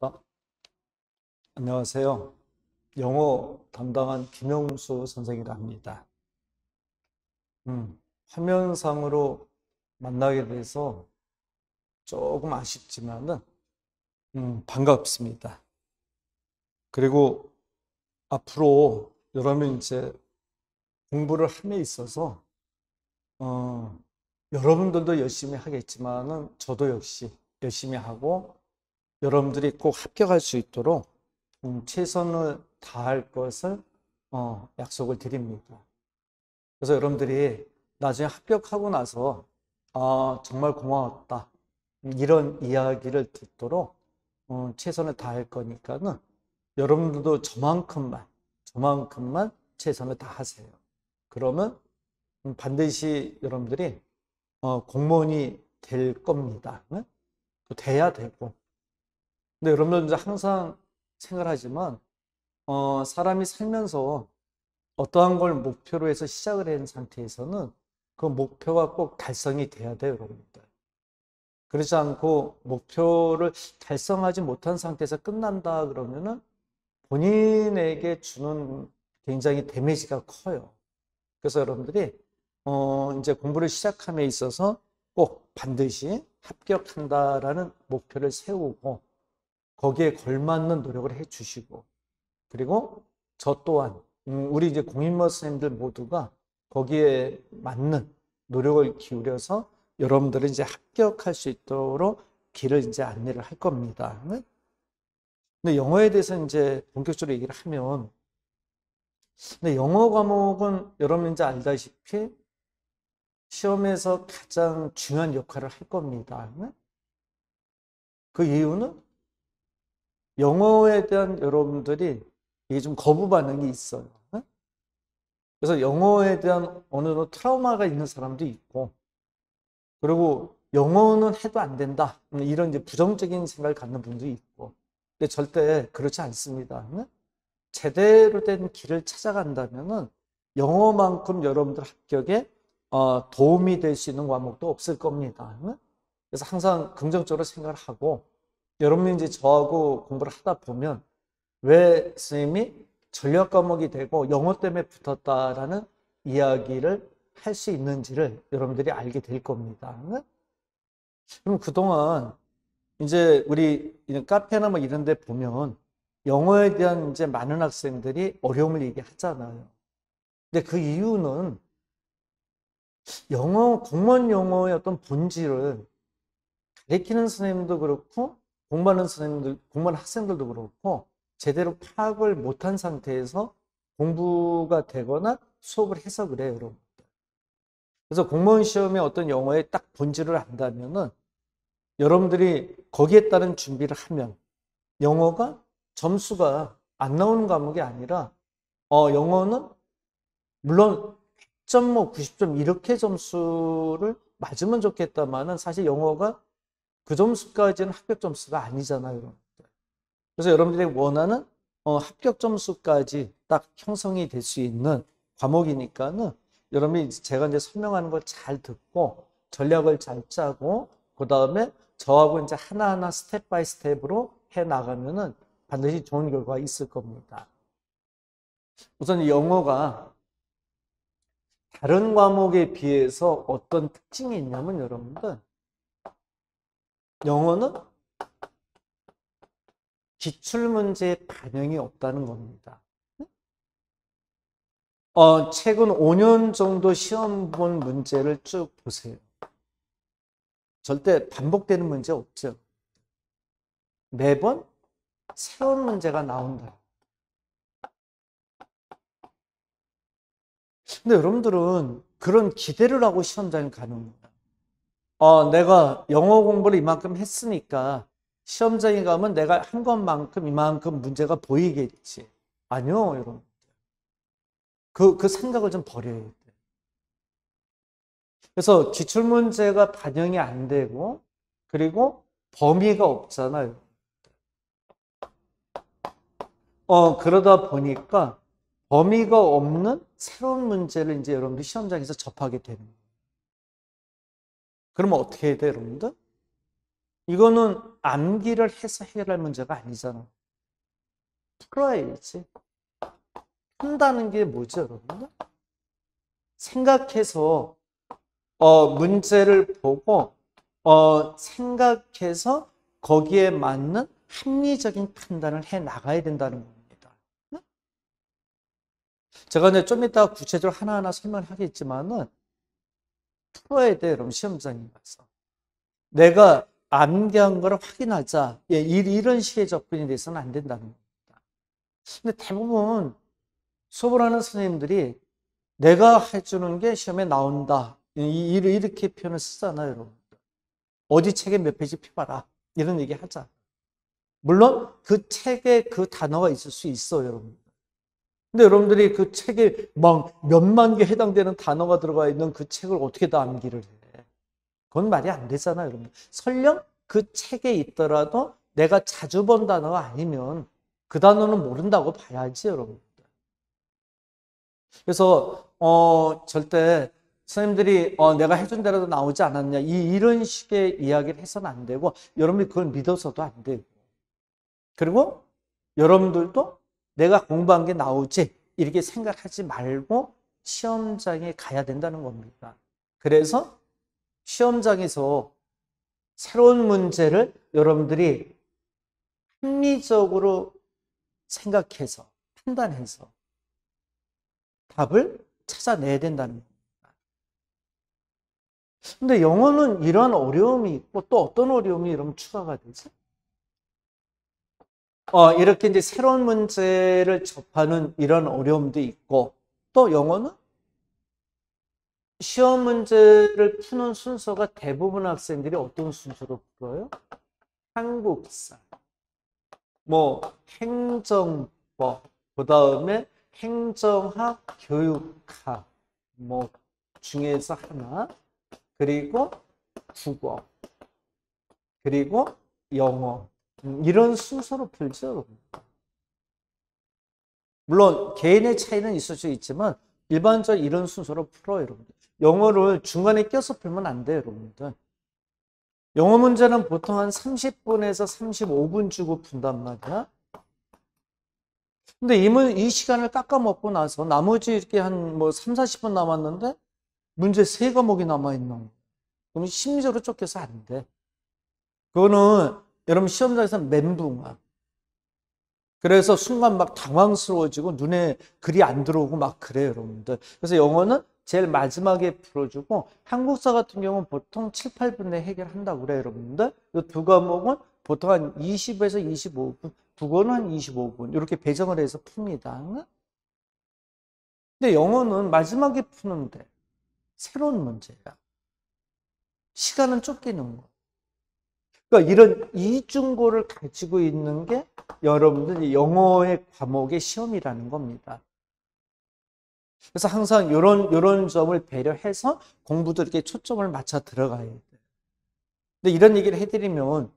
아, 안녕하세요. 영어 담당한 김영수 선생이라 합니다. 화면상으로 만나게 돼서 조금 아쉽지만은 반갑습니다. 그리고 앞으로 여러분 이제 공부를 함에 있어서 어, 여러분들도 열심히 하겠지만은 저도 역시 열심히 하고 여러분들이 꼭 합격할 수 있도록 최선을 다할 것을 약속을 드립니다. 그래서 여러분들이 나중에 합격하고 나서 정말 고마웠다 이런 이야기를 듣도록 최선을 다할 거니까는 여러분들도 저만큼만 최선을 다하세요. 그러면 반드시 여러분들이 공무원이 될 겁니다. 네? 돼야 되고. 근데 여러분들 이제 항상 생각하지만 사람이 살면서 어떠한 걸 목표로 해서 시작을 한 상태에서는 그 목표가 꼭 달성이 돼야 돼요, 여러분들. 그렇지 않고 목표를 달성하지 못한 상태에서 끝난다 그러면은 본인에게 주는 굉장히 데미지가 커요. 그래서 여러분들이 이제 공부를 시작함에 있어서 꼭 반드시 합격한다라는 목표를 세우고 거기에 걸맞는 노력을 해 주시고 그리고 저 또한 우리 이제 공인머 선생님들 모두가 거기에 맞는 노력을 기울여서 여러분들은 이제 합격할 수 있도록 길을 이제 안내를 할 겁니다. 근데 영어에 대해서 이제 본격적으로 얘기를 하면, 근데 영어 과목은 여러분 이제 알다시피 시험에서 가장 중요한 역할을 할 겁니다. 그 이유는 영어에 대한 여러분들이 이게 좀 거부 반응이 있어요. 그래서 영어에 대한 어느 정도 트라우마가 있는 사람도 있고, 그리고 영어는 해도 안 된다. 이런 이제 부정적인 생각을 갖는 분도 있고. 근데 절대 그렇지 않습니다. 제대로 된 길을 찾아간다면은 영어만큼 여러분들 합격에 도움이 될 수 있는 과목도 없을 겁니다. 그래서 항상 긍정적으로 생각을 하고, 여러분이 이제 저하고 공부를 하다 보면 왜 선생님이 전략 과목이 되고 영어 때문에 붙었다라는 이야기를 할 수 있는지를 여러분들이 알게 될 겁니다. 그럼 그동안 이제 우리 카페나 뭐 이런 데 보면 영어에 대한 이제 많은 학생들이 어려움을 얘기하잖아요. 근데 그 이유는 공무원 영어의 어떤 본질을 가르치는 선생님도 그렇고 공부하는 학생들도 그렇고 제대로 파악을 못한 상태에서 공부가 되거나 수업을 해서 그래요, 여러분. 그래서 공무원 시험에 어떤 영어의 딱 본질을 안다면은 여러분들이 거기에 따른 준비를 하면 영어가 점수가 안 나오는 과목이 아니라 영어는 물론 100점 뭐 90점 이렇게 점수를 맞으면 좋겠다마는 사실 영어가 그 점수까지는 합격 점수가 아니잖아요, 여러분들. 그래서 여러분들이 원하는 합격 점수까지 딱 형성이 될 수 있는 과목이니까는 여러분이 제가 이제 설명하는 걸 잘 듣고 전략을 잘 짜고 그 다음에 저하고 이제 하나하나 스텝 바이 스텝으로 해 나가면은 반드시 좋은 결과가 있을 겁니다. 우선 영어가 다른 과목에 비해서 어떤 특징이 있냐면 여러분들 영어는 기출문제에 반영이 없다는 겁니다. 최근 5년 정도 시험 본 문제를 쭉 보세요. 절대 반복되는 문제 없죠. 매번 새로운 문제가 나온다. 근데 여러분들은 그런 기대를 하고 시험장에 가는 거야. 내가 영어 공부를 이만큼 했으니까 시험장에 가면 내가 한 것만큼 이만큼 문제가 보이겠지. 아니요, 여러분. 그 생각을 좀 버려야 돼. 그래서 기출문제가 반영이 안 되고, 그리고 범위가 없잖아요. 그러다 보니까 범위가 없는 새로운 문제를 이제 여러분들 시험장에서 접하게 되는 거예요. 그러면 어떻게 해야 돼요, 여러분들? 이거는 암기를 해서 해결할 문제가 아니잖아. 풀어야지. 푼다는 게 뭐죠, 여러분? 생각해서 문제를 보고 생각해서 거기에 맞는 합리적인 판단을 해 나가야 된다는 겁니다. 제가 이제 좀 이따 구체적으로 하나하나 설명을 하겠지만은 풀어야 돼요, 여러분. 시험장에 가서 내가 암기한 거를 확인하자. 예, 이런 식의 접근이 돼서는 안 된다는 겁니다. 근데 대부분 수업을 하는 선생님들이 내가 해주는 게 시험에 나온다. 이렇게 표현을 쓰잖아요, 여러분. 어디 책에 몇 페이지 펴봐라. 이런 얘기 하자. 물론 그 책에 그 단어가 있을 수 있어요, 여러분. 근데 여러분들이 그 책에 막 몇만 개 해당되는 단어가 들어가 있는 그 책을 어떻게 다 암기를 해? 그건 말이 안 되잖아요, 여러분. 설령 그 책에 있더라도 내가 자주 본 단어가 아니면 그 단어는 모른다고 봐야지, 여러분. 그래서 절대 선생님들이 내가 해준 대로도 나오지 않았냐 이런 식의 이야기를 해서는 안 되고 여러분들이 그걸 믿어서도 안 되고 그리고 여러분들도 내가 공부한 게 나오지 이렇게 생각하지 말고 시험장에 가야 된다는 겁니다. 그래서 시험장에서 새로운 문제를 여러분들이 합리적으로 생각해서 판단해서 답을 찾아내야 된다는 겁니다. 근데 영어는 이런 어려움이 있고 또 어떤 어려움이 이러면 추가가 되지? 이렇게 이제 새로운 문제를 접하는 이런 어려움도 있고 또 영어는 시험 문제를 푸는 순서가 대부분 학생들이 어떤 순서로 풀어요? 한국사, 뭐 행정법, 그 다음에 행정학, 교육학 뭐 중에서 하나 그리고 국어 그리고 영어 이런 순서로 풀죠. 물론 개인의 차이는 있을 수 있지만 일반적으로 이런 순서로 풀어요, 여러분들. 영어를 중간에 껴서 풀면 안 돼요, 여러분들. 영어 문제는 보통 한 30분에서 35분 주고 푼단 말이야. 근데 이 시간을 깎아먹고 나서 나머지 이렇게 한 뭐 3, 40분 남았는데 문제 3과목이 남아있는 거예요. 그럼 심리적으로 쫓겨서 안 돼. 그거는 여러분 시험장에서 멘붕아. 그래서 순간 막 당황스러워지고 눈에 글이 안 들어오고 막 그래요, 여러분들. 그래서 영어는 제일 마지막에 풀어주고 한국사 같은 경우는 보통 7, 8분 내에 해결한다고 그래요, 여러분들. 이 두 과목은 보통 한 20에서 25분, 국어는 한 25분 이렇게 배정을 해서 풉니다. 근데 영어는 마지막에 푸는데 새로운 문제야. 시간은 쫓기는 거. 그러니까 이런 이중고를 가지고 있는 게 여러분들 영어의 과목의 시험이라는 겁니다. 그래서 항상 이런 점을 배려해서 공부도 이렇게 초점을 맞춰 들어가야 돼요. 근데 이런 얘기를 해드리면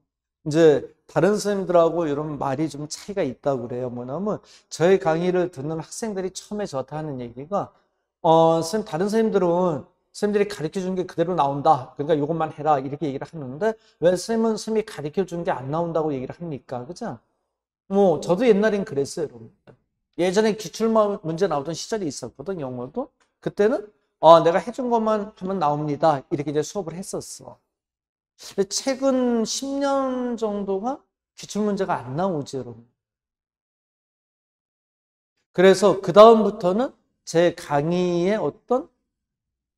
이제 다른 선생님들하고 이런 말이 좀 차이가 있다고 그래요. 뭐냐면 저희 강의를 듣는 학생들이 처음에 저한테 하는 얘기가 선생님 다른 선생님들이 가르쳐 준 게 그대로 나온다. 그러니까 이것만 해라. 이렇게 얘기를 하는데 왜 선생님이 가르쳐 준 게 안 나온다고 얘기를 합니까? 그죠? 뭐 저도 옛날엔 그랬어요, 여러분. 예전에 기출 문제 나오던 시절이 있었거든, 영어도. 그때는 내가 해준 것만 하면 나옵니다. 이렇게 이제 수업을 했었어. 근데 최근 10년 정도가 기출 문제가 안 나오지, 여러분. 그래서 그 다음부터는 제 강의의 어떤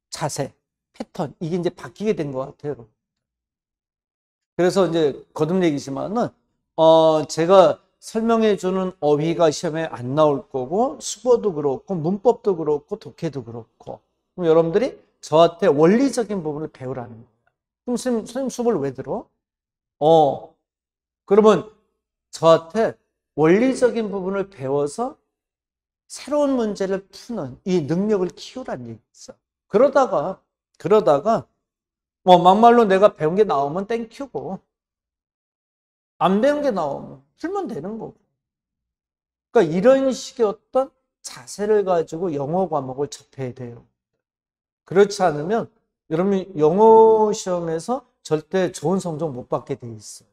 자세, 패턴 이게 이제 바뀌게 된 것 같아요, 여러분. 그래서 이제 거듭 얘기지만은 제가 설명해 주는 어휘가 시험에 안 나올 거고 수어도 그렇고 문법도 그렇고 독해도 그렇고 그럼 여러분들이 저한테 원리적인 부분을 배우라는 거예요. 그럼 선생님 수업을 왜 들어? 그러면 저한테 원리적인 부분을 배워서 새로운 문제를 푸는 이 능력을 키우라는 얘기죠. 그러다가 뭐 막말로 내가 배운 게 나오면 땡큐고 안 배운 게 나오면 풀면 되는 거고. 그러니까 이런 식의 어떤 자세를 가지고 영어 과목을 접해야 돼요. 그렇지 않으면 여러분 영어 시험에서 절대 좋은 성적 못 받게 돼 있어요.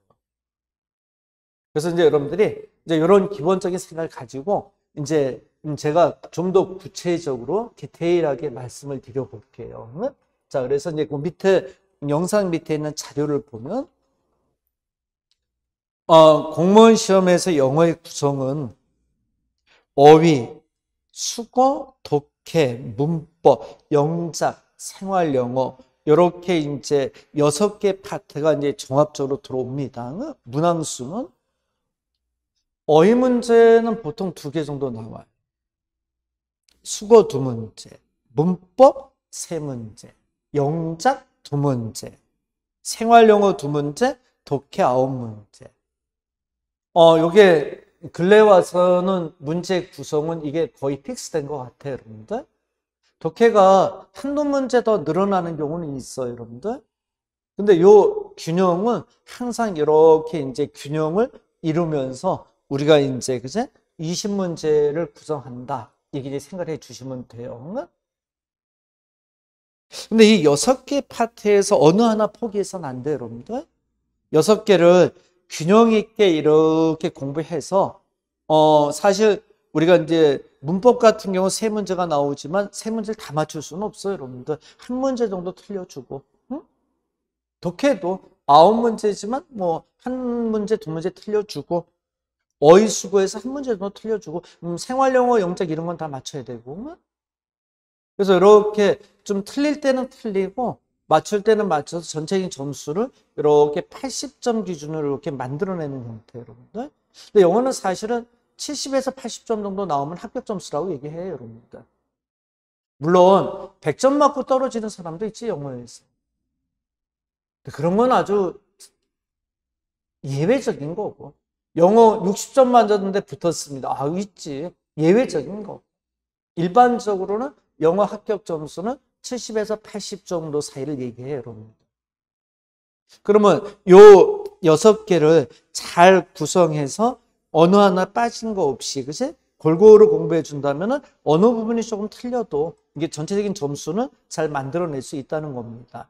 그래서 이제 여러분들이 이제 이런 기본적인 생각을 가지고 이제 제가 좀 더 구체적으로 디테일하게 말씀을 드려볼게요. 자, 그래서 이제 그 밑에 영상 밑에 있는 자료를 보면 공무원 시험에서 영어의 구성은 어휘, 수거, 독해, 문법, 영작, 생활 영어 이렇게 이제 6개 파트가 이제 종합적으로 들어옵니다. 문항수는 어휘 문제는 보통 2개 정도 나와요. 수거 2문제, 문법 3문제, 영작 2문제, 생활 영어 2문제, 독해 9문제. 요게 근래 와서는 문제 구성은 이게 거의 픽스된 것 같아요, 여러분들. 독해가 한두 문제 더 늘어나는 경우는 있어요, 여러분들. 근데 요 균형은 항상 이렇게 이제 균형을 이루면서 우리가 이제 그제 20문제를 구성한다. 이게 이제 생각해 주시면 돼요. 근데 이 6개 파트에서 어느 하나 포기해서는 안 돼요, 여러분들. 6개를 균형 있게 이렇게 공부해서 사실 우리가 이제 문법 같은 경우 3문제가 나오지만 3문제를 다 맞출 수는 없어요, 여러분들. 한 문제 정도 틀려주고, 응? 독해도 9문제지만 뭐 한 문제, 2문제 틀려주고, 어휘 수고해서 한 문제 정도 틀려주고, 생활 영어, 영작 이런 건 다 맞춰야 되고. 응? 그래서 이렇게 좀 틀릴 때는 틀리고 맞출 때는 맞춰서 전체적인 점수를 이렇게 80점 기준으로 이렇게 만들어내는 형태예요, 여러분들. 근데 영어는 사실은 70에서 80점 정도 나오면 합격 점수라고 얘기해요, 여러분들. 물론 100점 맞고 떨어지는 사람도 있지, 영어에서. 그런 건 아주 예외적인 거고. 영어 60점 맞았는데 붙었습니다. 있지. 예외적인 거. 일반적으로는 영어 합격 점수는 70에서 80 정도 사이를 얘기해요, 여러분. 그러면 요 6개를 잘 구성해서 어느 하나 빠진 거 없이, 그치? 골고루 공부해 준다면은 어느 부분이 조금 틀려도 이게 전체적인 점수는 잘 만들어낼 수 있다는 겁니다.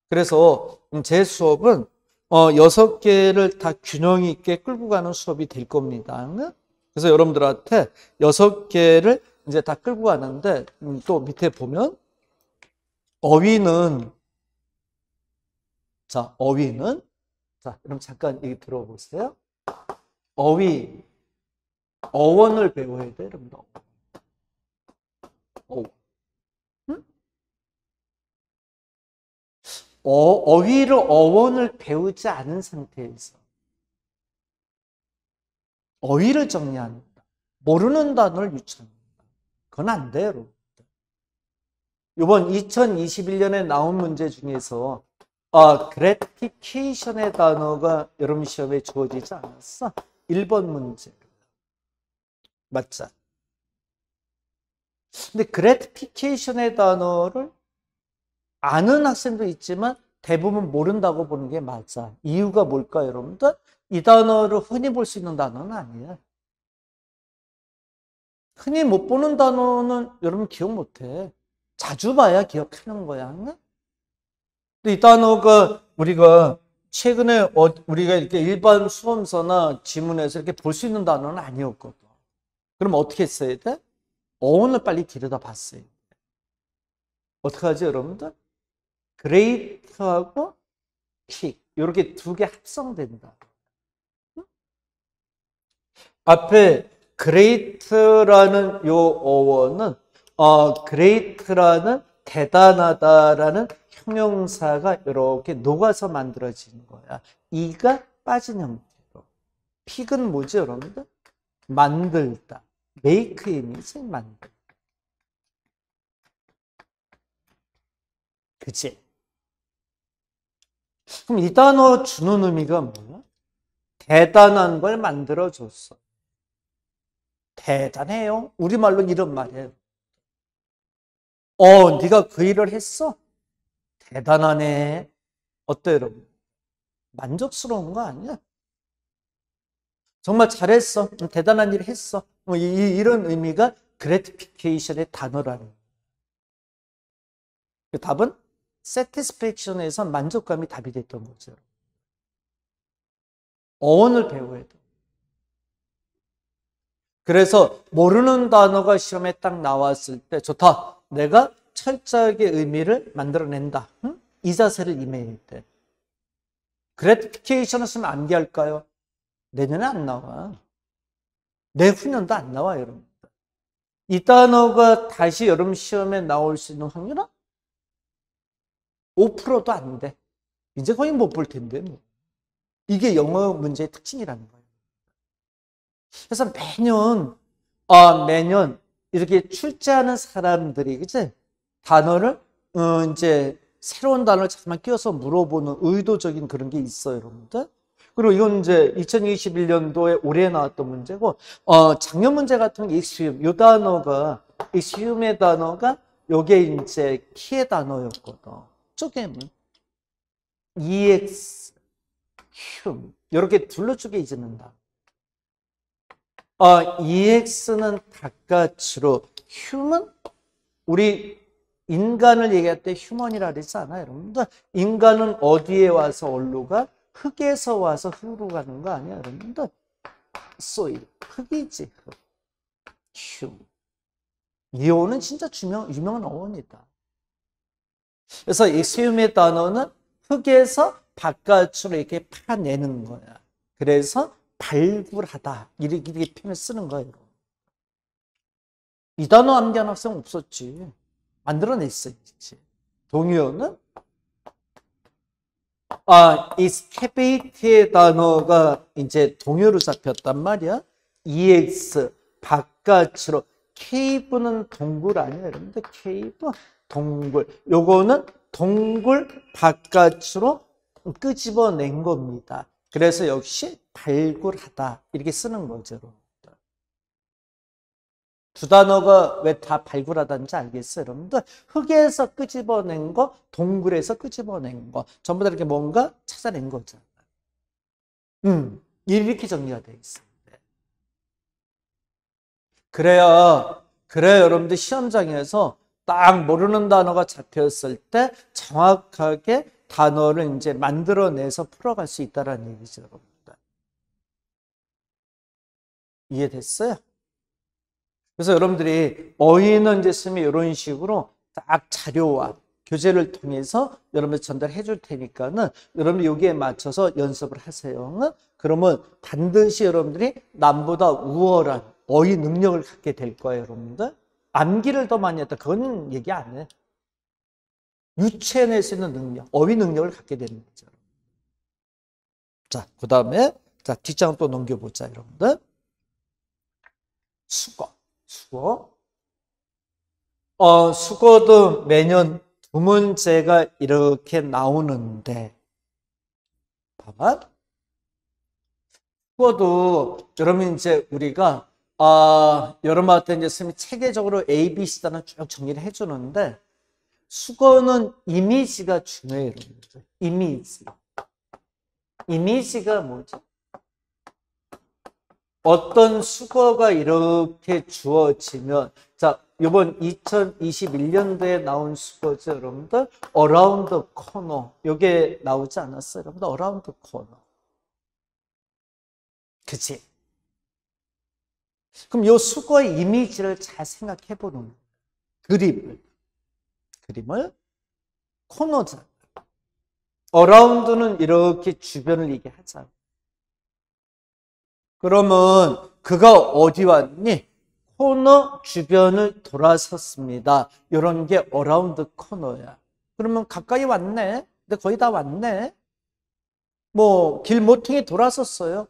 그래서 제 수업은 6개를 다 균형 있게 끌고 가는 수업이 될 겁니다. 그래서 여러분들한테 6개를 이제 다 끌고 가는데, 또 밑에 보면, 어휘는, 자, 그럼 잠깐 얘기 들어보세요. 어휘, 어원을 배워야 돼, 여러분들. 응? 어휘를, 어원을 배우지 않은 상태에서 어휘를 정리합니다. 모르는 단어를 유추합니다. 그건 안 돼요, 여러분. 이번 2021년에 나온 문제 중에서 gratification의 단어가 여러분 시험에 주어지지 않았어? 1번 문제. 맞죠? 근데 gratification의 단어를 아는 학생도 있지만 대부분 모른다고 보는 게 맞아. 이유가 뭘까요, 여러분들? 이 단어를 흔히 볼 수 있는 단어는 아니에요. 흔히 못 보는 단어는 여러분 기억 못 해. 자주 봐야 기억하는 거야. 근데 이 단어가 우리가 최근에 우리가 이렇게 일반 수험서나 지문에서 이렇게 볼 수 있는 단어는 아니었거든. 그럼 어떻게 써야 돼? 어원을 빨리 들여다 봤어요. 어떻게 하지, 여러분들? great하고 kick 이렇게 2개 합성된다. 앞에 great라는 요 어원은 great라는 대단하다라는 형용사가 이렇게 녹아서 만들어지는 거야. 이가 빠진 형태로. 픽은 뭐지, 여러분들? 만들다. make 이미지 만들다. 그치? 그럼 이 단어 주는 의미가 뭐야? 대단한 걸 만들어줬어. 대단해요. 우리말로 이런 말이에요. 네가 그 일을 했어? 대단하네. 어때요, 여러분? 만족스러운 거 아니야? 정말 잘했어. 대단한 일을 했어. 이런 의미가 gratification의 단어라는 거예요. 그 답은 satisfaction에서 만족감이 답이 됐던 거죠. 어원을 배워야 돼. 그래서 모르는 단어가 시험에 딱 나왔을 때 좋다. 내가 철저하게 의미를 만들어낸다. 응? 이 자세를 임해야 돼. gratification을 쓰면 암기할까요? 내년에 안 나와. 내후년도 안 나와, 여러분. 이 단어가 다시 여름 시험에 나올 수 있는 확률은 5%도 안 돼. 이제 거의 못 볼 텐데, 뭐. 이게 영어 문제의 특징이라는 거예요. 그래서 매년 이렇게 출제하는 사람들이, 그치? 단어를, 이제 새로운 단어를 자꾸만 끼워서 물어보는 의도적인 그런 게 있어요, 여러분들. 그리고 이건 이제 2021년도에 올해 나왔던 문제고, 작년 문제 같은 게 assume, 요 단어가, assume의 단어가 요게 이제 키의 단어였거든. 쪼개면. ex, hum. 이렇게 둘로 쪼개지는다. ex는 바깥으로, hum은 우리 인간을 얘기할 때 휴먼이라 그러지 않아요, 여러분들? 인간은 어디에 와서 어디로 가? 흙에서 와서 흙으로 가는 거 아니야, 여러분들? soil, 흙이지, 흙. 휴. 이 어원은 진짜 유명한 어원이다. 그래서 exhume의 단어는 흙에서 바깥으로 이렇게 파내는 거야. 그래서 발굴하다. 이렇게 표현을 쓰는 거예요. 이 단어 암기한 학생 없었지. 만들어냈었지. 동의어는 escapate의 단어가 이제 동의어로 잡혔단 말이야. ex 바깥으로. cave는 동굴 아니에요, 여러분들? cave 동굴. 요거는 동굴 바깥으로 끄집어낸 겁니다. 그래서 역시 발굴하다 이렇게 쓰는 거죠. 두 단어가 왜 다 발굴하다는지 알겠어요, 여러분들? 흙에서 끄집어낸 거, 동굴에서 끄집어낸 거, 전부 다 이렇게 뭔가 찾아낸 거죠. 이렇게 정리가 되어 있어요. 그래야 여러분들 시험장에서 딱 모르는 단어가 잡혔을 때 정확하게 단어를 이제 만들어내서 풀어갈 수 있다는 얘기죠, 여러분들. 이해됐어요? 그래서 여러분들이 어휘는 이제 쓰면 이런 식으로 딱 자료와 교재를 통해서 여러분들 전달해 줄 테니까는 여러분들 여기에 맞춰서 연습을 하세요. 그러면 반드시 여러분들이 남보다 우월한 어휘 능력을 갖게 될 거예요, 여러분들. 암기를 더 많이 했다. 그건 얘기 안 해. 유추해낼 수 있는 능력, 어휘 능력을 갖게 되는 거죠. 자, 그 다음에 자 뒷장 또 넘겨보자, 여러분들. 수거. 수거도 매년 두 문제가 이렇게 나오는데, 봐봐. 수거도, 여러분 이제 우리가, 여러분한테 이제 선생님이 체계적으로 A, B, C 단을 쭉 정리를 해주는데, 수거는 이미지가 중요해요, 여러분들. 이미지. 이미지가 뭐죠? 어떤 수거가 이렇게 주어지면, 자, 이번 2021년도에 나온 수거죠, 여러분들? Around the corner. 요게 나오지 않았어요, 여러분들? Around the corner. 그치? 그럼 요 수거의 이미지를 잘 생각해 보는 그림을 코너잖아. Around는 이렇게 주변을 얘기하잖아. 그러면 그가 어디 왔니? 코너 주변을 돌아섰습니다. 이런 게 어라운드 코너야. 그러면 가까이 왔네. 근데 거의 다 왔네. 뭐 길 모퉁이 돌아섰어요.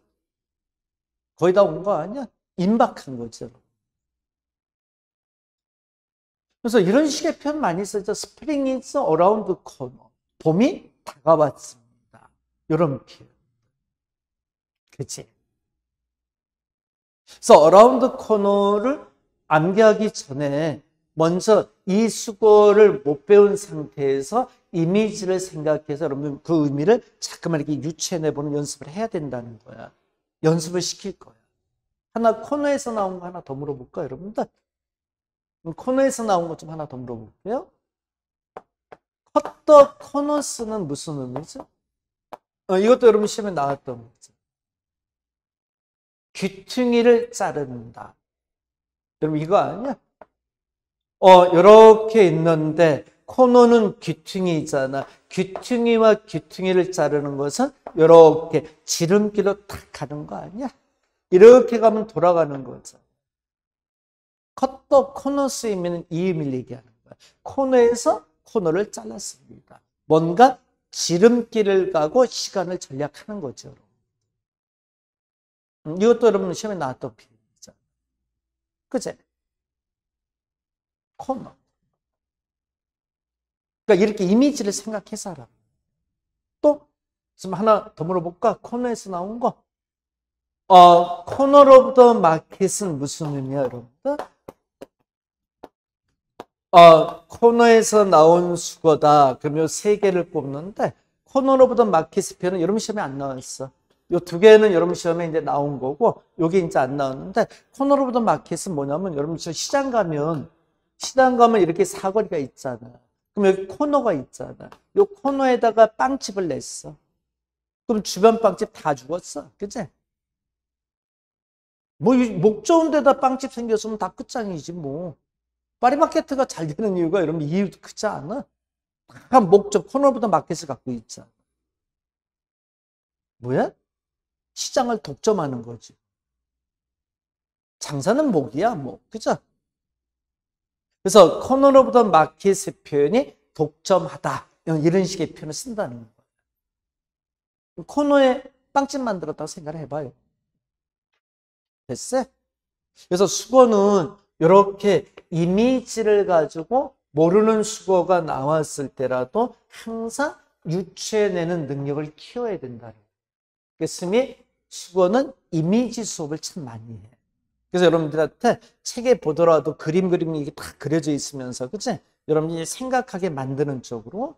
거의 다 온 거 아니야? 임박한 거죠. 그래서 이런 식의 표현 많이 쓰죠. Spring is around the corner. 봄이 다가왔습니다. 이런 표현. 그치? 그래서 around corner를 암기하기 전에 먼저 이 수거를 못 배운 상태에서 이미지를 생각해서 여러분 그 의미를 자꾸만 이렇게 유추해내보는 연습을 해야 된다는 거야. 연습을 시킬 거야. 하나 코너에서 나온 거 하나 더 물어볼까요, 여러분들? 코너에서 나온 거 좀 하나 더 물어볼게요. 컷. 컷더 코너스는 무슨 의미죠? 이것도 여러분 시험에 나왔던 거죠. 귀퉁이를 자른다. 여러분 이거 아니야? 이렇게 있는데 코너는 귀퉁이잖아. 귀퉁이와 귀퉁이를 자르는 것은 이렇게 지름길로 탁 가는 거 아니야? 이렇게 가면 돌아가는 거죠. 컷더 코너스 의미는 이 의미를 얘기하는 거야. 코너에서 코너를 잘랐습니다. 뭔가 지름길을 가고 시간을 절약하는 거죠. 이것도 여러분 시험에 나왔던 표현이죠. 그제? 코너. 그러니까 이렇게 이미지를 생각해서 하라. 또 지금 하나 더 물어볼까? 코너에서 나온 거. 코너 오브 더 마켓은 무슨 의미야, 여러분들? 코너에서 나온 수거다. 그러면 세 개를 뽑는데 코너 오브 더 마켓 표현은 여러분 시험에 안 나왔어. 요 두 개는 여러분 시험에 이제 나온 거고 요게 이제 안 나왔는데 코너 오브 더 마켓은 뭐냐면 여러분 시장 가면 이렇게 사거리가 있잖아. 그럼 여기 코너가 있잖아. 요 코너에다가 빵집을 냈어. 그럼 주변 빵집 다 죽었어. 그치? 뭐 목 좋은 데다 빵집 생겼으면 다 끝장이지 뭐. 파리마켓가 잘 되는 이유가 여러분 이유도 크지 않아? 다 목적 코너 오브 더 마켓을 갖고 있잖아. 뭐야? 시장을 독점하는 거지. 장사는 목이야, 뭐. 그죠? 그래서 코너 오브 더 마켓의 표현이 독점하다. 이런 식의 표현을 쓴다는 거예요. 코너에 빵집 만들었다고 생각을 해봐요. 됐어요? 그래서 수거는 이렇게 이미지를 가지고 모르는 수거가 나왔을 때라도 항상 유추해내는 능력을 키워야 된다는 거예요. 그래서 수거는 이미지 수업을 참 많이 해. 그래서 여러분들한테 책에 보더라도 그림이 다 그려져 있으면서, 그치? 여러분이 생각하게 만드는 쪽으로.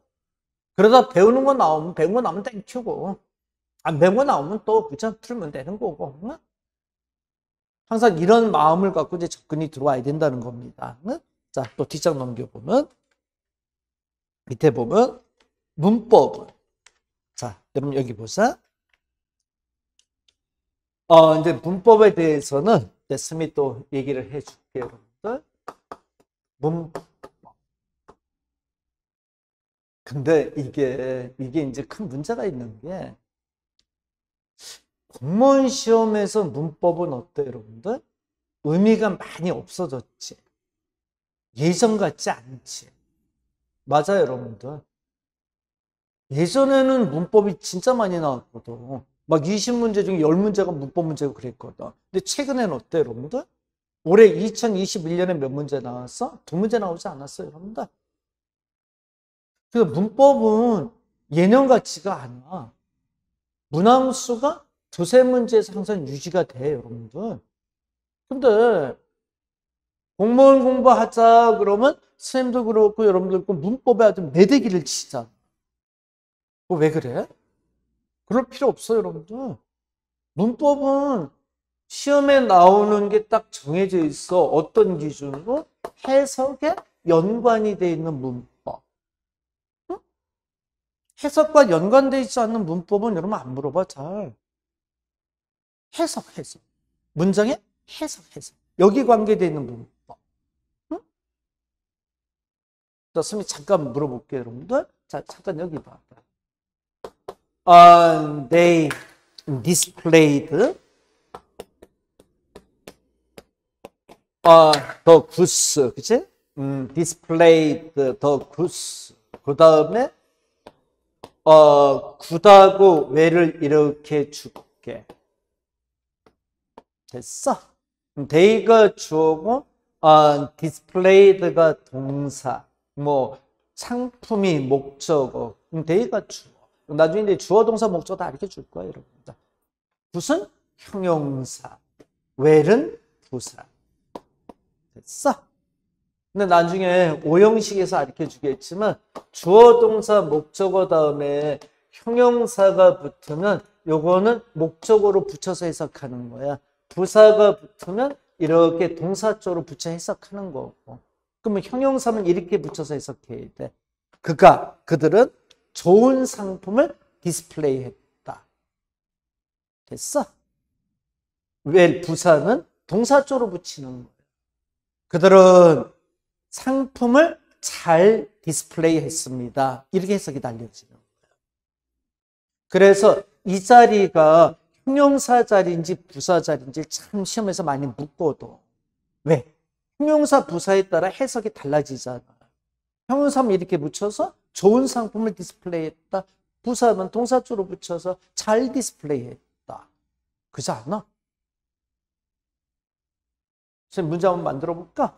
그러다 배운 거 나오면 땡큐고, 안 배운 거 나오면 또 그냥 풀면 되는 거고. 응? 항상 이런 마음을 갖고 이제 접근이 들어와야 된다는 겁니다. 응? 자, 또 뒷장 넘겨보면, 밑에 보면, 문법은. 자, 여러분 여기 보자. 이제 문법에 대해서는 쌤이 또 얘기를 해줄게요, 여러분들. 문법. 근데 이게 이제 큰 문제가 있는 게, 공무원 시험에서 문법은 어때요, 여러분들? 의미가 많이 없어졌지. 예전 같지 않지. 맞아요, 여러분들. 예전에는 문법이 진짜 많이 나왔거든. 막 20문제 중에 10문제가 문법 문제고 그랬거든. 근데 최근에는 어때요, 여러분들? 올해 2021년에 몇 문제 나왔어? 2문제 나오지 않았어요, 여러분들? 그래서 문법은 예년 같지가 않아. 문항수가 2-3문제에서 항상 유지가 돼, 여러분들. 근데 공무원 공부하자 그러면 선생님도 그렇고 여러분들 그 문법에 아주 매대기를 치잖아. 왜 그래? 그럴 필요 없어요, 여러분들. 문법은 시험에 나오는 게 딱 정해져 있어. 어떤 기준으로? 해석에 연관이 돼 있는 문법. 응? 해석과 연관되어 있지 않는 문법은 여러분 안 물어봐, 잘. 해석. 문장의 해석. 여기 관계되어 있는 문법. 응? 자, 선생님이 잠깐 물어볼게요, 여러분들. 자, 잠깐 여기 봐. They displayed the goods, 그치? displayed the goods. 그 다음에 굿하고 왜를 이렇게 줄게. 됐어? they가 주어고 displayed가 동사. 뭐 상품이 목적어. they가 주어. 나중에 이제 주어 동사 목적어 다 이렇게 줄 거예요, 여러분. 굿은 형용사, where은 부사. 됐어? 근데 나중에 오형식에서 가르쳐 주겠지만 주어 동사 목적어 다음에 형용사가 붙으면 요거는 목적어로 붙여서 해석하는 거야. 부사가 붙으면 이렇게 동사 쪽으로 붙여 해석하는 거고. 그러면 형용사는 이렇게 붙여서 해석해야 돼. 그들은 좋은 상품을 디스플레이했다. 됐어? 왜 부사는 동사 쪽으로 붙이는 거예요. 그들은 상품을 잘 디스플레이했습니다. 이렇게 해석이 달려지는 거예요. 그래서 이 자리가 형용사 자리인지 부사 자리인지 참 시험에서 많이 묻거든. 왜? 형용사 부사에 따라 해석이 달라지잖아. 형용사는 이렇게 붙여서 좋은 상품을 디스플레이했다. 부사는 동사 쪽으로 붙여서 잘 디스플레이했다. 그렇지 않아? 지금 문제 한번 만들어 볼까?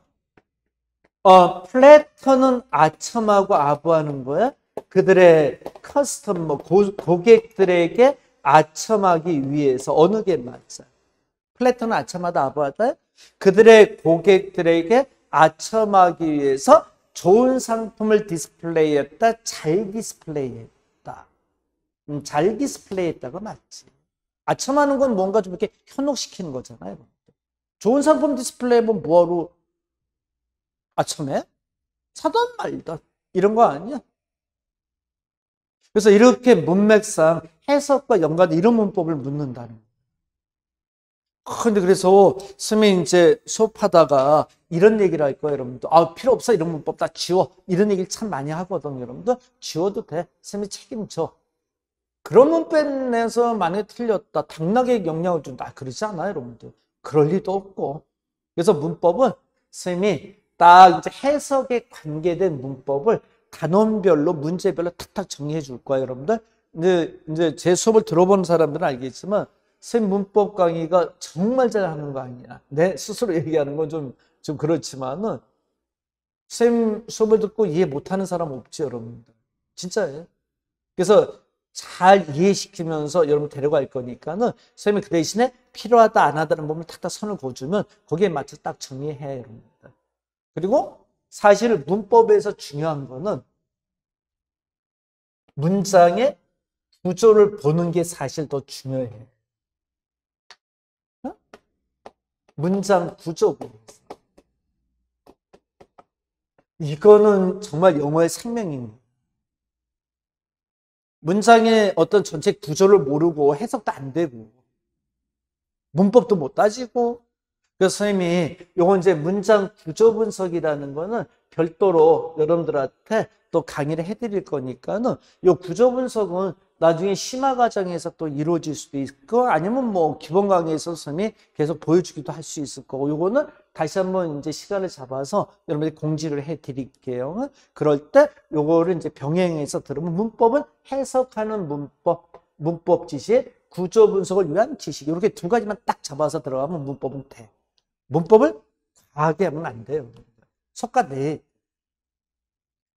플래터는 아첨하고 아부하는 거야. 그들의 고객들에게 아첨하기 위해서 어느 게 맞아? 플래터는 아첨하다 아부하다. 그들의 고객들에게 아첨하기 위해서 좋은 상품을 디스플레이했다. 잘 디스플레이했다. 잘 디스플레이했다가 맞지. 아첨하는 건 뭔가 좀 이렇게 현혹시키는 거잖아요. 좋은 상품 디스플레이면 뭐하러 아첨해? 사던 말던 이런 거 아니야? 그래서 이렇게 문맥상 해석과 연관된 이런 문법을 묻는다는 거예요. 근데 그래서 선생님이 이제 수업하다가 이런 얘기를 할 거예요, 여러분들. 필요 없어. 이런 문법 다 지워. 이런 얘기를 참 많이 하거든요, 여러분들. 지워도 돼. 선생님이 책임져. 그런 문법 내서 만약에 틀렸다. 당락에 영향을 준다. 그러지 않아요, 여러분들. 그럴 리도 없고. 그래서 문법은 선생님이 딱 이제 해석에 관계된 문법을 단원별로, 문제별로 탁탁 정리해 줄 거예요, 여러분들. 이제 제 수업을 들어본 사람들은 알겠지만, 선생님 문법 강의가 정말 잘하는 거 아니야. 내 스스로 얘기하는 건 좀 그렇지만은, 선생님 수업을 듣고 이해 못하는 사람 없지, 여러분들. 진짜예요. 그래서 잘 이해시키면서 여러분 데려갈 거니까는, 선생님이 그 대신에 필요하다, 안 하다는 부분을 탁탁 선을 그어주면, 거기에 맞춰 딱 정리해, 여러분들. 그리고 사실 문법에서 중요한 거는 문장의 구조를 보는 게 사실 더 중요해. 문장 구조 보는 거. 이거는 정말 영어의 생명입니다. 문장의 어떤 전체 구조를 모르고 해석도 안 되고 문법도 못 따지고, 그래서 선생님이 요거 이제 문장 구조 분석이라는 거는 별도로 여러분들한테 또 강의를 해드릴 거니까는 요 구조 분석은 나중에 심화 과정에서 또 이루어질 수도 있고, 아니면 뭐 기본 강의에서 선생님이 계속 보여주기도 할 수 있을 거고, 요거는 다시 한번 이제 시간을 잡아서 여러분들이 공지를 해드릴게요. 그럴 때 요거를 이제 병행해서 들으면 문법은 해석하는 문법 지식, 구조 분석을 위한 지식, 이렇게 두 가지만 딱 잡아서 들어가면 문법은 돼. 문법을 과하게 하면 안 돼요. 속과내.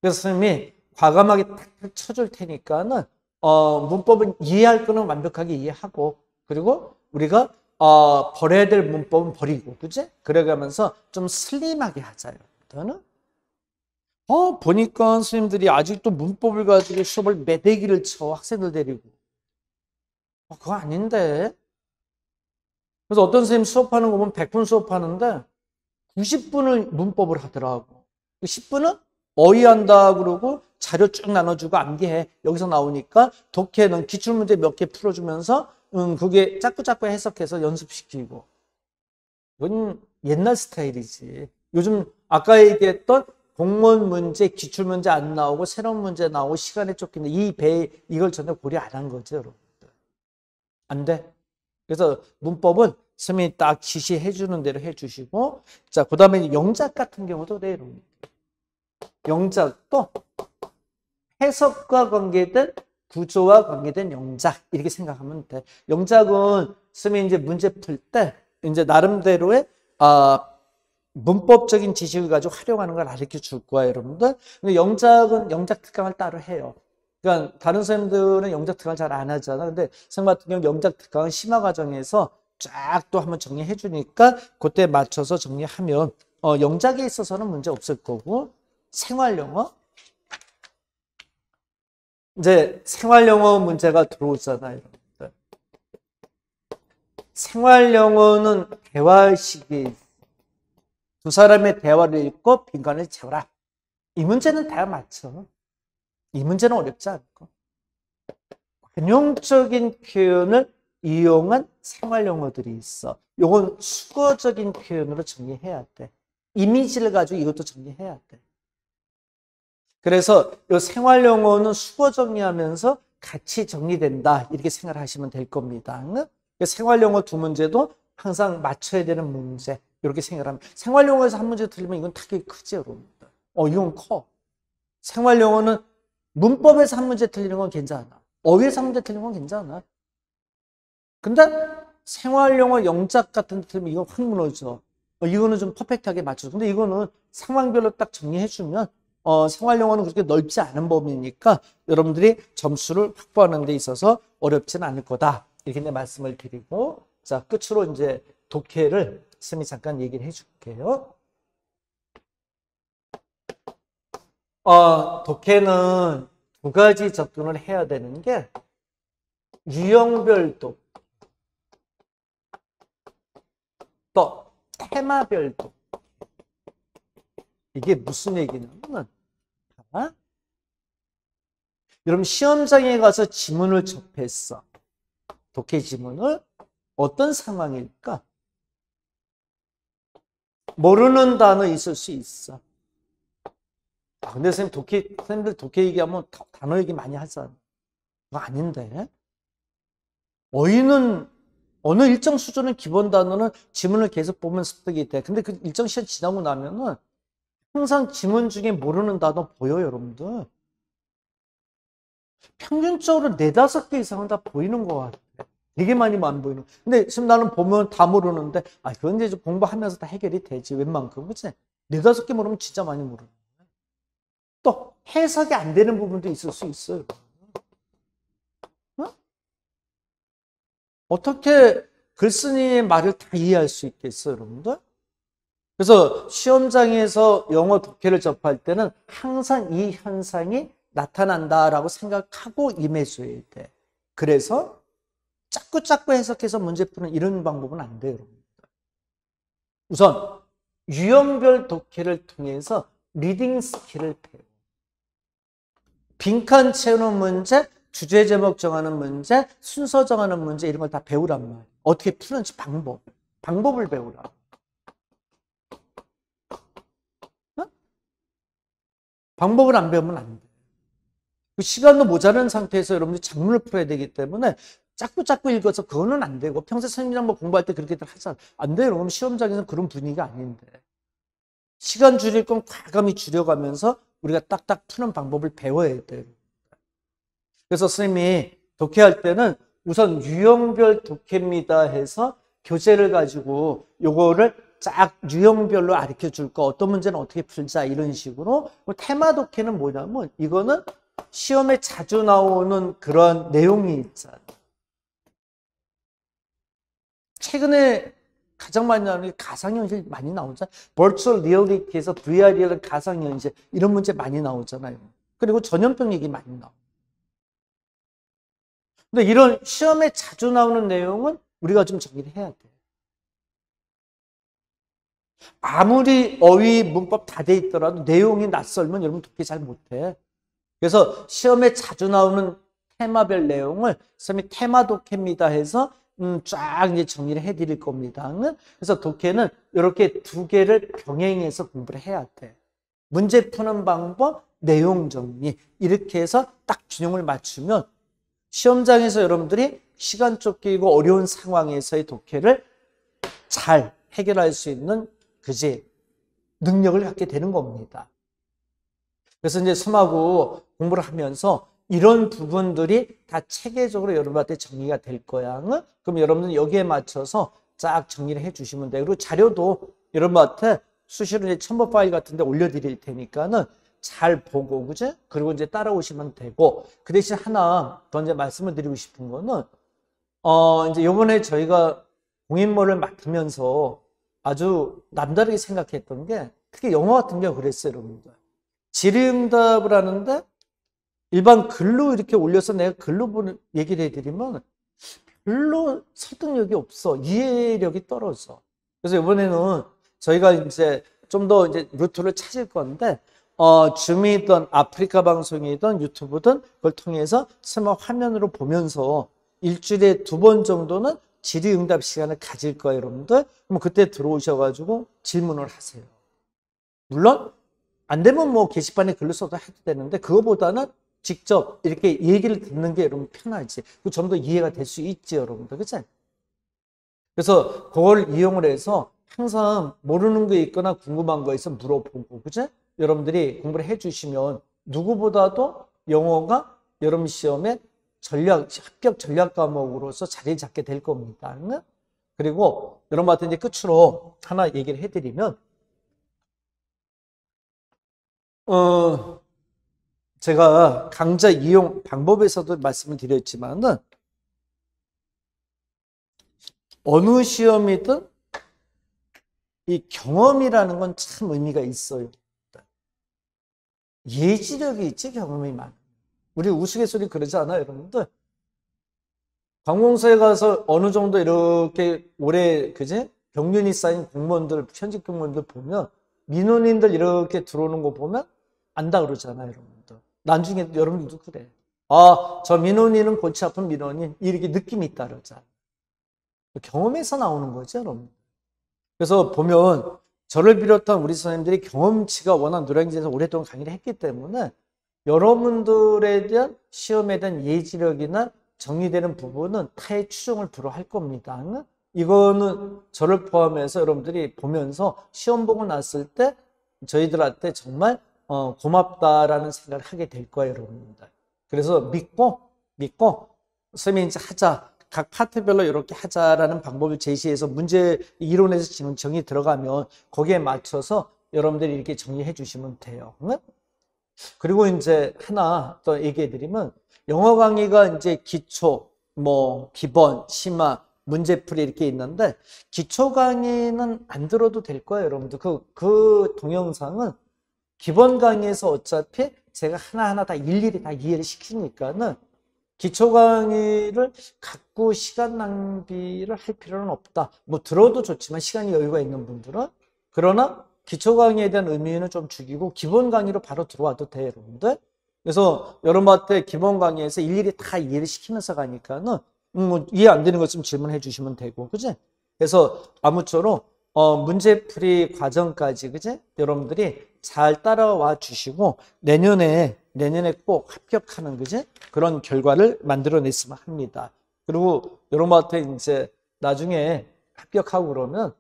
그래서 선생님이 과감하게 탁 쳐줄 테니까는 문법은 이해할 거는 완벽하게 이해하고, 그리고 우리가 버려야 될 문법은 버리고, 그지? 그래가면서 좀 슬림하게 하자요. 저는 보니까 선생님들이 아직도 문법을 가지고 수업을 매대기를 쳐, 학생들 데리고. 그거 아닌데. 그래서 어떤 선생님 수업하는 거 보면 100분 수업하는데 90분을 문법을 하더라고. 10분은 어휘한다 그러고 자료 쭉 나눠주고 암기해. 여기서 나오니까 독해는 기출문제 몇 개 풀어주면서 그게 자꾸 해석해서 연습시키고. 이건 옛날 스타일이지. 요즘 아까 얘기했던 공무원 문제, 기출문제 안 나오고 새로운 문제 나오고 시간에 쫓기는데 이걸 전혀 고려 안 한 거죠, 여러분들. 안 돼. 그래서 문법은 선생님이 딱 지시해 주는 대로 해주시고, 자, 그 다음에 영작 같은 경우도 내로. 영작도 해석과 관계된 구조와 관계된 영작, 이렇게 생각하면 돼. 영작은 선생님이 이제 문제 풀 때 이제 나름대로의 문법적인 지식을 가지고 활용하는 걸 가르쳐 줄 거야, 여러분들. 근데 영작은 영작 특강을 따로 해요. 그러니까 다른 선생님들은 영작 특강을 잘 안 하잖아. 근데 선생님 같은 경우 영작 특강은 심화 과정에서 쫙 또 한번 정리해 주니까 그때 맞춰서 정리하면 영작에 있어서는 문제 없을 거고, 생활영어 이제 생활영어 문제가 들어오잖아요, 여러분들. 생활영어는 대화식이 두 사람의 대화를 읽고 빈칸을 채워라. 이 문제는 다 맞죠. 이 문제는 어렵지 않고 관용적인 표현을 이용한 생활 용어들이 있어. 요건 수거적인 표현으로 정리해야 돼. 이미지를 가지고 이것도 정리해야 돼. 그래서 이 생활 용어는 수거 정리하면서 같이 정리된다. 이렇게 생각하시면 될 겁니다. 생활 용어 두 문제도 항상 맞춰야 되는 문제. 이렇게 생각하면 생활 용어에서 한 문제 틀리면 이건 타격이 크죠, 여러분들. 이건 커. 생활 용어는 문법에서 한 문제 틀리는 건 괜찮아. 어휘에서 한 문제 틀리는 건 괜찮아. 근데 생활 용어 영작 같은 데 틀리면 이건 확 무너져. 이거는 좀 퍼펙트하게 맞춰줘. 근데 이거는 상황별로 딱 정리해주면 생활 용어는 그렇게 넓지 않은 범위니까 여러분들이 점수를 확보하는 데 있어서 어렵지는 않을 거다. 이렇게 내 말씀을 드리고, 자, 끝으로 이제 독해를 선생님이 잠깐 얘기를 해줄게요. 독해는 두 가지 접근을 해야 되는 게 유형별 독, 또 테마별 독. 이게 무슨 얘기냐면, 여러분 시험장에 가서 지문을 접했어. 독해 지문을. 어떤 상황일까? 모르는 단어 있을 수 있어. 근데 선생님들 독해 얘기하면 단어 얘기 많이 하잖아. 그거 아닌데. 어휘는 어느 일정 수준의 기본 단어는 지문을 계속 보면 습득이 돼. 근데 그 일정 시간 지나고 나면은 항상 지문 중에 모르는 단어 보여요, 여러분들. 평균적으로 4-5개 이상은 다 보이는 것 같아. 되게 많이 안 보이는. 근데 지금 나는 보면 다 모르는데, 그건 이제 공부하면서 다 해결이 되지, 웬만큼. 그치? 4-5개 모르면 진짜 많이 모르는 거야. 또, 해석이 안 되는 부분도 있을 수 있어요. 어떻게 글쓴이의 말을 다 이해할 수 있겠어요, 여러분들? 그래서 시험장에서 영어 독해를 접할 때는 항상 이 현상이 나타난다라고 생각하고 임해줘야 돼. 그래서 자꾸 해석해서 문제 푸는 이런 방법은 안 돼요, 여러분들. 우선 유형별 독해를 통해서 리딩 스킬을 배워. 빈칸 채우는 문제, 주제 제목 정하는 문제, 순서 정하는 문제 이런 걸 다 배우란 말이에요. 어떻게 푸는지 방법을 배우라. 방법을 안 배우면 안 돼. 시간도 모자란 상태에서 여러분들이 작문을 풀어야 되기 때문에 자꾸 읽어서 그거는 안 되고 평소에 선생님이랑 뭐 공부할 때 그렇게들 하잖아. 안 돼요. 여러분 시험장에서는 그런 분위기가 아닌데. 시간 줄일 건 과감히 줄여가면서 우리가 딱딱 푸는 방법을 배워야 돼요. 그래서 선생님이 독해할 때는 우선 유형별 독해입니다 해서 교재를 가지고 요거를 쫙 유형별로 가르쳐 줄 거, 어떤 문제는 어떻게 풀자 이런 식으로. 테마 독해는 뭐냐면 이거는 시험에 자주 나오는 그런 내용이 있잖아. 최근에 가장 많이 나오는 게 가상현실 많이 나오잖아. Virtual Reality에서 VR이라는 가상현실 이런 문제 많이 나오잖아요. 그리고 전염병 얘기 많이 나오고. 근데 이런 시험에 자주 나오는 내용은 우리가 좀 정리를 해야 돼. 아무리 어휘, 문법 다 돼 있더라도 내용이 낯설면 여러분 독해 잘 못해. 그래서 시험에 자주 나오는 테마별 내용을 선생님이 테마 독해입니다 해서 쫙 이제 정리를 해드릴 겁니다. 그래서 독해는 이렇게 두 개를 병행해서 공부를 해야 돼. 문제 푸는 방법, 내용 정리 이렇게 해서 딱 균형을 맞추면 시험장에서 여러분들이 시간 쫓기고 어려운 상황에서의 독해를 잘 해결할 수 있는 능력을 갖게 되는 겁니다. 그래서 이제 수험하고 공부를 하면서 이런 부분들이 다 체계적으로 여러분한테 정리가 될 거야. 그럼 여러분은 여기에 맞춰서 쫙 정리를 해 주시면 돼요. 그리고 자료도 여러분한테 수시로 이제 첨부 파일 같은 데 올려드릴 테니까는 잘 보고, 그죠? 그리고 이제 따라오시면 되고, 그 대신 하나 더 이제 말씀을 드리고 싶은 거는, 이제 요번에 저희가 공인모를 맡으면서 아주 남다르게 생각했던 게, 특히 영어 같은 경우 그랬어요, 여러분들. 질의응답을 하는데, 일반 글로 이렇게 올려서 내가 글로 얘기를 해드리면, 별로 설득력이 없어. 이해력이 떨어져. 그래서 이번에는 저희가 이제 좀 더 이제 루트를 찾을 건데, 줌이든 아프리카 방송이든 유튜브든 그걸 통해서 설마 화면으로 보면서 일주일에 2번 정도는 질의응답 시간을 가질 거예요, 여러분들. 그럼 그때 들어오셔가지고 질문을 하세요. 물론 안 되면 뭐 게시판에 글을 써도 해도 되는데 그거보다는 직접 이렇게 얘기를 듣는 게 여러분 편하지. 그 좀 더 이해가 될 수 있지, 여러분들. 그치? 그래서 그걸 이용을 해서 항상 모르는 게 있거나 궁금한 거 있으면 물어보고, 그치? 여러분들이 공부를 해주시면 누구보다도 영어가 여러분 시험에 합격 전략 과목으로서 자리 잡게 될 겁니다. 그리고 여러분한테 이제 끝으로 하나 얘기를 해드리면, 제가 강좌 이용 방법에서도 말씀을 드렸지만은, 어느 시험이든 이 경험이라는 건 참 의미가 있어요. 예지력이 있지, 경험이 많아. 우리 우스갯소리 그러지 않아요, 여러분들? 관공서에 가서 어느 정도 이렇게 오래, 그지? 경륜이 쌓인 공무원들, 현직 공무원들 보면, 민원인들 이렇게 들어오는 거 보면 안다 그러잖아요, 여러분들. 나중에 여러분들도 그래. 아, 저 민원인은 골치 아픈 민원인, 이렇게 느낌이 있다 그러잖아. 경험에서 나오는 거죠, 여러분. 그래서 보면 저를 비롯한 우리 선생님들이 경험치가 워낙 노량진에서 오랫동안 강의를 했기 때문에 여러분들에 대한 시험에 대한 예지력이나 정리되는 부분은 타의 추종을 불허할 겁니다. 이거는 저를 포함해서 여러분들이 보면서 시험 보고 났을 때 저희들한테 정말 고맙다라는 생각을 하게 될 거예요, 여러분들. 그래서 믿고 선생님이 이제 하자. 각 파트별로 이렇게 하자라는 방법을 제시해서 문제 이론에서 지금 정의 들어가면 거기에 맞춰서 여러분들이 이렇게 정리해 주시면 돼요. 그리고 이제 하나 또 얘기해 드리면 영어 강의가 이제 기초, 뭐 기본, 심화, 문제풀이 이렇게 있는데 기초 강의는 안 들어도 될 거예요, 여러분들. 그 동영상은 기본 강의에서 어차피 제가 하나하나 다 일일이 다 이해를 시키니까는 기초 강의를 갖고 시간 낭비를 할 필요는 없다. 뭐 들어도 좋지만 시간이 여유가 있는 분들은. 그러나 기초 강의에 대한 의미는 좀 죽이고 기본 강의로 바로 들어와도 돼요, 여러분들. 그래서 여러분한테 기본 강의에서 일일이 다 이해를 시키면서 가니까는 뭐 이해 안 되는 것 좀 질문해 주시면 되고, 그지? 그래서 아무쪼록 문제풀이 과정까지, 그지? 여러분들이 잘 따라와 주시고 내년에 꼭 합격하는, 그지? 그런 결과를 만들어냈으면 합니다. 그리고 여러분한테 이제 나중에 합격하고 그러면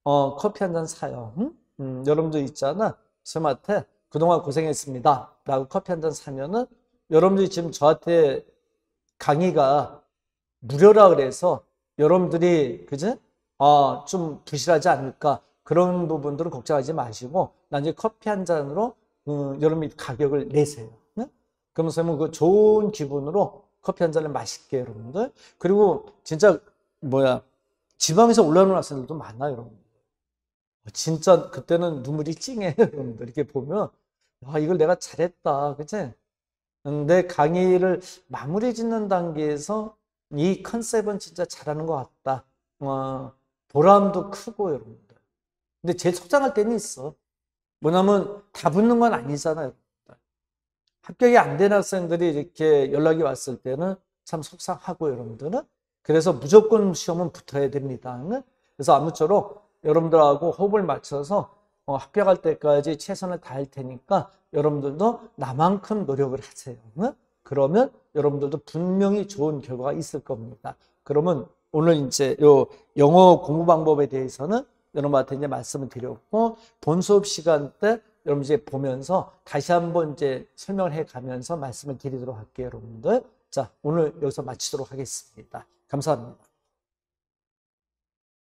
커피 한 잔 사요. 여러분들 있잖아. 선생님한테 그동안 고생했습니다 라고 커피 한 잔 사면은 여러분들이 지금 저한테 강의가 무료라 그래서 여러분들이, 그지? 좀 부실하지 않을까? 그런 부분들은 걱정하지 마시고, 나중에 커피 한 잔으로, 여러분이 가격을 내세요. 네? 그러면서 그 좋은 기분으로 커피 한 잔을 마실게요, 여러분들. 그리고 진짜, 지방에서 올라오는 학생들도 많아요, 여러분. 진짜 그때는 눈물이 찡해요, 여러분들. 이렇게 보면, 이걸 내가 잘했다. 그치? 내 강의를 마무리 짓는 단계에서 이 컨셉은 진짜 잘하는 것 같다. 보람도 크고, 여러분들. 근데 제일 속상할 때는 있어. 뭐냐면 다 붙는 건 아니잖아요, 여러분들. 합격이 안 된 학생들이 이렇게 연락이 왔을 때는 참 속상하고, 여러분들은. 그래서 무조건 시험은 붙어야 됩니다. 그래서 아무쪼록 여러분들하고 호흡을 맞춰서 합격할 때까지 최선을 다할 테니까 여러분들도 나만큼 노력을 하세요. 그러면 여러분들도 분명히 좋은 결과가 있을 겁니다. 그러면 오늘 이제 요 영어 공부 방법에 대해서는 여러분한테 이제 말씀을 드렸고, 본 수업 시간 때 여러분 이제 보면서 다시 한번 이제 설명을 해 가면서 말씀을 드리도록 할게요, 여러분들. 자, 오늘 여기서 마치도록 하겠습니다. 감사합니다.